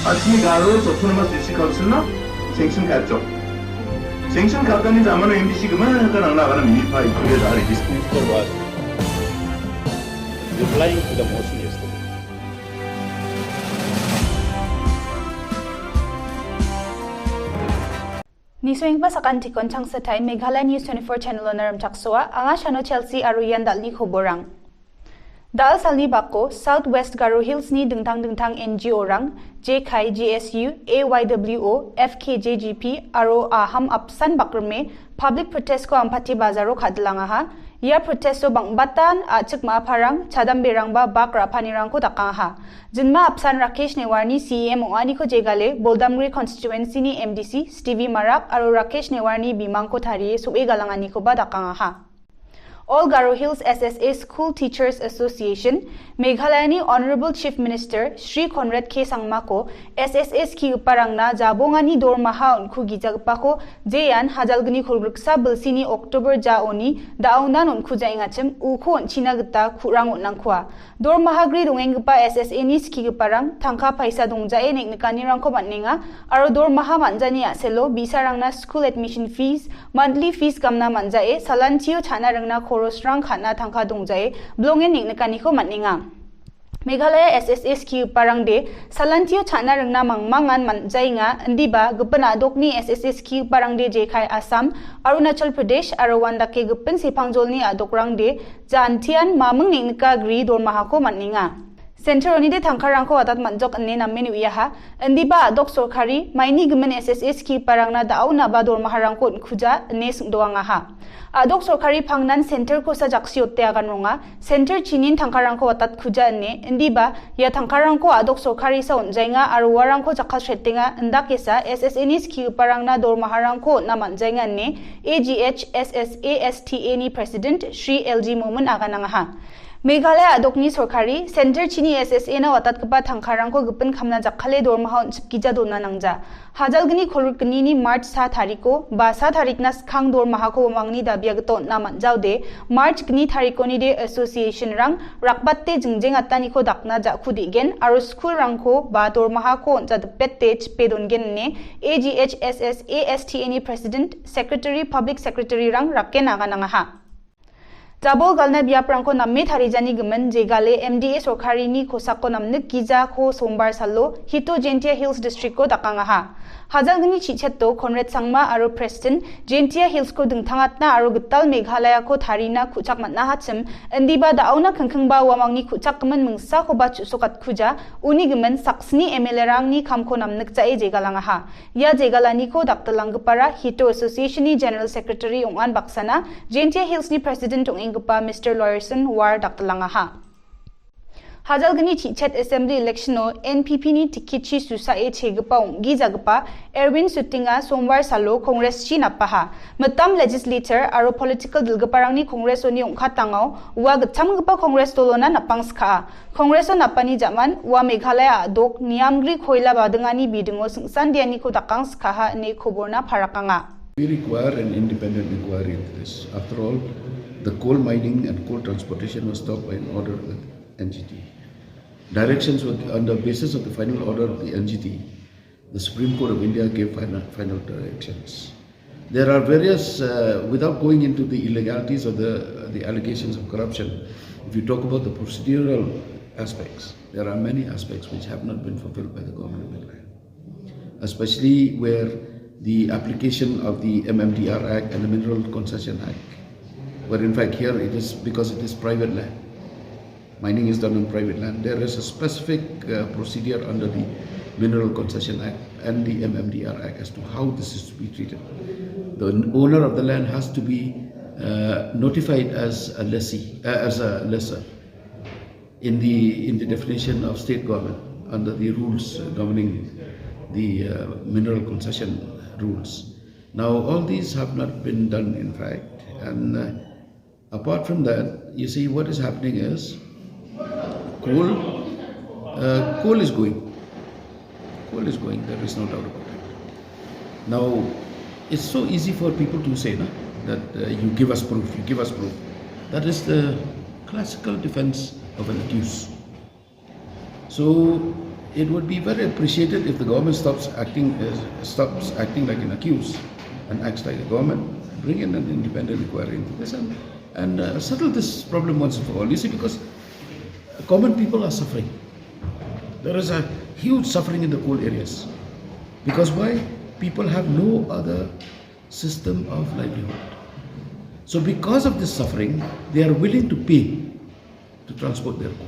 Asli Garo autonomous district council나 생신 갔죠. 생신 갔더니 자만은 MBC 그만 하다 나가는 미파이 그게 다 Minister was replying to the motion yesterday. Nisuing pa sa kantikon chang sa time Meghalaya News 24 channel onaram chaksua anga shano Chelsea aruyan dalni khoborang. Dal salni bako Southwest Garo Hills ni dengtang NGO rang JKI GSU AYWO FKJGP aro aham apsan bakrme public protest ko ampati bazaro khadlanga ha ya protesto bang batan achik ma pharang chadam berang ba bakra phanirang ko takang ha jinma apsan Rakesh Newarni CM oani ko jegale Boldamgri constituency ni MDC Stevie Marak aro Rakesh Newarni bimang ko thari sube galangani ko ba dakang ha All Garo Hills SSA School Teachers Association, Meghalaya ni Honorable Chief Minister Shri Conrad K. Sangma ko SSS ki parang na jabonga ni dormaha unku gijagpa ko jeyan hajalgni khulgruksa bilsini October jaoni dauna unku jaingachim uko chinagta khurang unangkhwa dormaha gri dongengpa SSA ni ski parang thangka paisa dongjae neknikani rangko banninga aro dormaha manjani aselo bisarangna school admission fees monthly fees kamna manjae salanchio chana rangna Rang khana thangka dongjae blongen niknikani ko matninga Meghalaya SSS ki parangde salantio chana rangna mangmangan manjainga andiba gupana dokni SSS ki parangde jekai Assam Arunachal Pradesh arawanda ke gupen sepangjolni adokrangde jantian mamung niknika gri dormaha ko matninga Center oni de thangkarang ko atat manjok anne nammeni uyaha andiba adok sorkari maini gumen SSS ki parangna dauna ba dormaharang ko khuja ne sungdoanga ha adok sorkari phangnan center ko sa jaksi otte agan ronga center chinin thangkarang ko atat khuja anne andiba ya thangkarang ko adok sorkari sa onjainga aru warang ko jakhal settinga anda kesa SSNs ki parangna dormaharang ko na manjainga anne AGH SSASTA ni president Shri LG Momun agananga ha Meghalaya adokni sorkari center chini SSA na watat kapa thangkarang ko gupen khamna jakhale dormaha chipkija dona nangja hajalgni khorukni ni March 7 tariko ba 7 tarik na khang dormaha ko mangni dabiagto na manjaude March gni tariko ni de association rang rakbatte jingjeng atani ko dakna ja khudigen aro school rang ko ba dormaha ko jad pette pedongen ne AGHSSASTA ni president secretary public secretary rang rakken agananga ha Jabol galna biaprangko namme tharijani gumen jegale MDA sorkari ni khosakko namnik giza ko sombar sallo hito Gentia Hills district ko dakanga ha hajalgni chichetto Conrad Sangma aro Preston Gentia Hills ko dingthangatna aro gittal Meghalaya ko tharina khuchak matna hachim andiba dauna khangkhangba wamangni khuchak gumen mungsa ko ba chusokat khuja uni gumen saksni MLA rangni khamko namnik chae jegalanga ha ya jegalani ko daktalangpara hito association ni general secretary ongan baksana Gentia Hills ni president Ingpa Mr. Lawyerson war daktalanga ha Hajalgni chichet assembly election no NPP ni tikichi susa e chegpa ongi jagpa Erwin Sutinga sombar salo congress chi nappa ha matam legislator aro political dilgaparangni congress oni ongkha tangau wa gchamgpa congress tolona napangskha congress napani jaman wa Meghalaya adok niamgri khoila badangani bidingo singsandiani ko dakangskha ha ne khoborna pharakanga We require an independent inquiry into this. After all, the coal mining and coal transportation was stopped by an order of the NGT. Directions were on the basis of the final order of the NGT. The Supreme Court of India gave final directions. There are various, without going into the illegalities or the allegations of corruption, if you talk about the procedural aspects, there are many aspects which have not been fulfilled by the government of Meghalaya, especially where the application of the MMDR Act and the Mineral Concession Act, where in fact here it is because it is private land. Mining is done on private land. There is a specific procedure under the Mineral Concession Act and the MMDR Act as to how this is to be treated. The owner of the land has to be notified as a lessee, as a lessor, in the definition of state government under the rules governing the mineral concession rules. Now all these have not been done in fact, and apart from that, you see what is happening is coal is going. Coal is going, there is no doubt about it. Now, it's so easy for people to say that you give us proof, you give us proof. That is the classical defense of an accused. So, it would be very appreciated if the government stops acting like an accused and acts like a government. Bring in an independent inquiry into this and settle this problem once and for all. You see, because common people are suffering. There is a huge suffering in the coal areas. Because why? People have no other system of livelihood. So because of this suffering, they are willing to pay to transport their coal.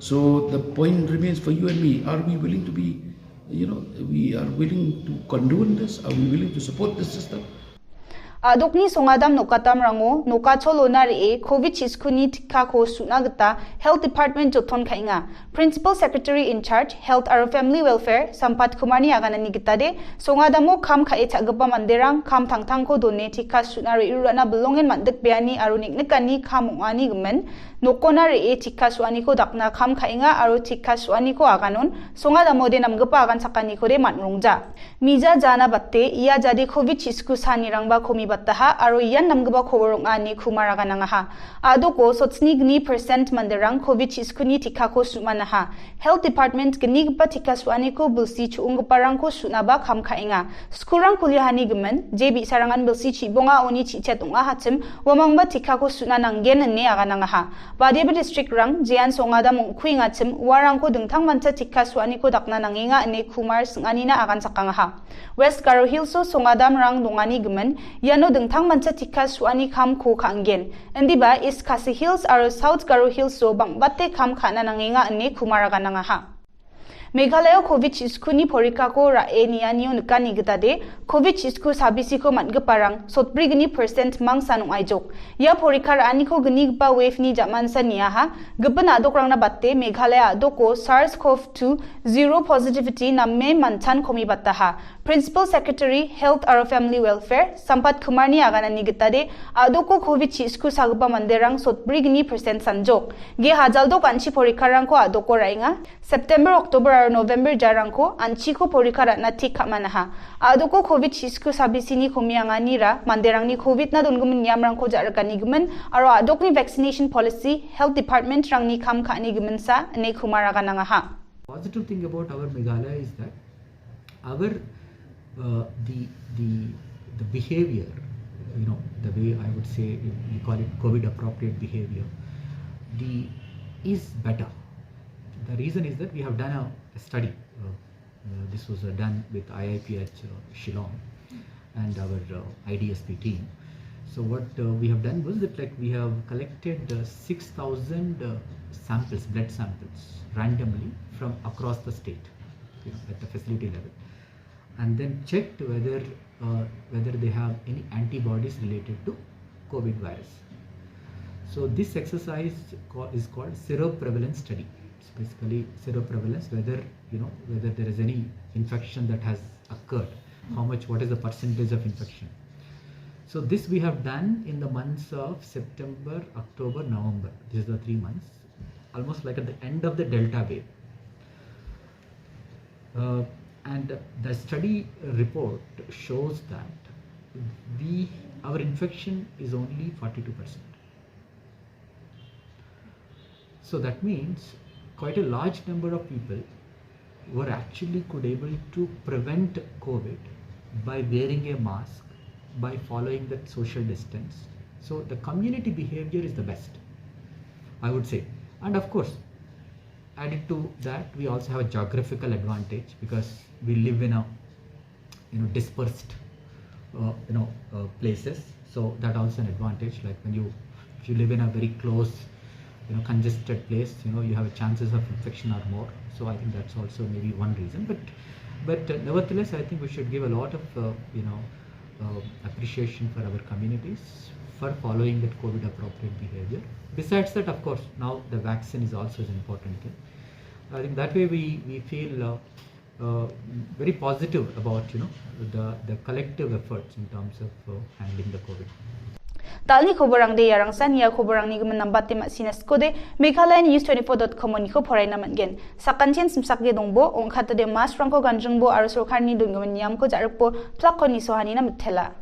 So the point remains for you and me, are we willing to be, we are willing to condone this? Are we willing to support this system? Adokni songadam nokatam rango nokacholo nari COVID chiskuni tika ko sunagata Health Department joton kainga Principal Secretary in Charge Health aro Family Welfare Sampat Kumani aganani gitade songadamo kam khae chagapa manderang kam thangthang ko donne tika sunari irana belongen mandik beani aro niknikani kam ongani gumen nokonari tika suani ko dakna kam khainga aro tika suani ko aganon songadamo de namgapa agan sakani ko de manrongja mija jana batte iya jadi COVID chisku sani rangba komi bataha aro yan namgaba khoborong ani khumaraga nangaha adoko sotsni gni percent manderang COVID chiskuni tika ko sumanaha Health Department gni gpa tika suani ko bulsi chuung parang ko sunaba kham khainga skurang kulihani gemen jebi sarangan bulsi chibonga oni chichetunga hachim wamangba tika ko suna nanggen ne aga nangaha Badebe district rang jian songada mongkhuinga chim warang ko dungthang mancha tika suani ko dakna nanginga ne khumar singani na agan sakangaha West Garo Hillso songadam rang dongani gemen no dengtang mancha tika suani kam ko kanggen endiba East Khasi Hills aro South Garo Hills so bangbate kam khana nanginga ne khumaraga nangaha Meghalaya COVID chiskuni porika ko ra nianio nikani gitade COVID chisku sabisi ko mangparang sotbrigni percent mangsanung aijok ya porika ra ani ko gnigba wave ni jamansa niaha gubna dokrang na batte Meghalaya doko SARS-CoV-2 zero positivity namme manchan komi bataha Principal Secretary Health aro Family Welfare Sampat Kumarni aganani gitade adoko COVID chisku sagba manderang sotbrigni percent sanjok ge hajaldo kanchi porika rang ko adoko rainga September October aro November jarang ko anchi ko porika ra na tik kamanaha adoko COVID chisku sabisini komiangani ra manderang ni COVID na dongum nyamrang ko jarakani gumen aro adokni vaccination policy Health Department rang ni kam khani gumen sa ne khumaraga nangaha Positive thing about our Meghalaya is that our the behavior, the way I would say we call it COVID appropriate behavior, is better. The reason is that we have done a study. This was done with IIPH Shillong and our IDSP team. So what we have done was that we have collected 6,000 samples, blood samples, randomly from across the state, at the facility level, and then checked whether they have any antibodies related to COVID virus. So this exercise is called seroprevalence study. It's basically seroprevalence, whether there is any infection that has occurred, what is the percentage of infection. So this we have done in the months of September, October, November. These are the 3 months, almost like at the end of the Delta wave. And the study report shows that our infection is only 42%. So that means quite a large number of people were actually able to prevent COVID by wearing a mask, by following that social distance. So the community behavior is the best, I would say. And of course, added to that, we also have a geographical advantage because we live in a dispersed places. So that also an advantage. Like if you live in a very close, congested place, you have chances of infection are more. So I think that's also maybe one reason. But nevertheless, I think we should give a lot of appreciation for our communities for following that COVID appropriate behavior. Besides that, of course, now the vaccine is also an important thing. I think that way we feel very positive about the collective efforts in terms of handling the COVID. Talni khoborang de yarang san ya khoborang ni gumen nambate ma sinas kode Meghalaya news24.com ni ko phorai naman gen sakanchen simsak ge dongbo ongkhata de mas rang ko ganjung bo aro sorkar ni dun gumen yam ko jarak po plak ko ni sohani na mithela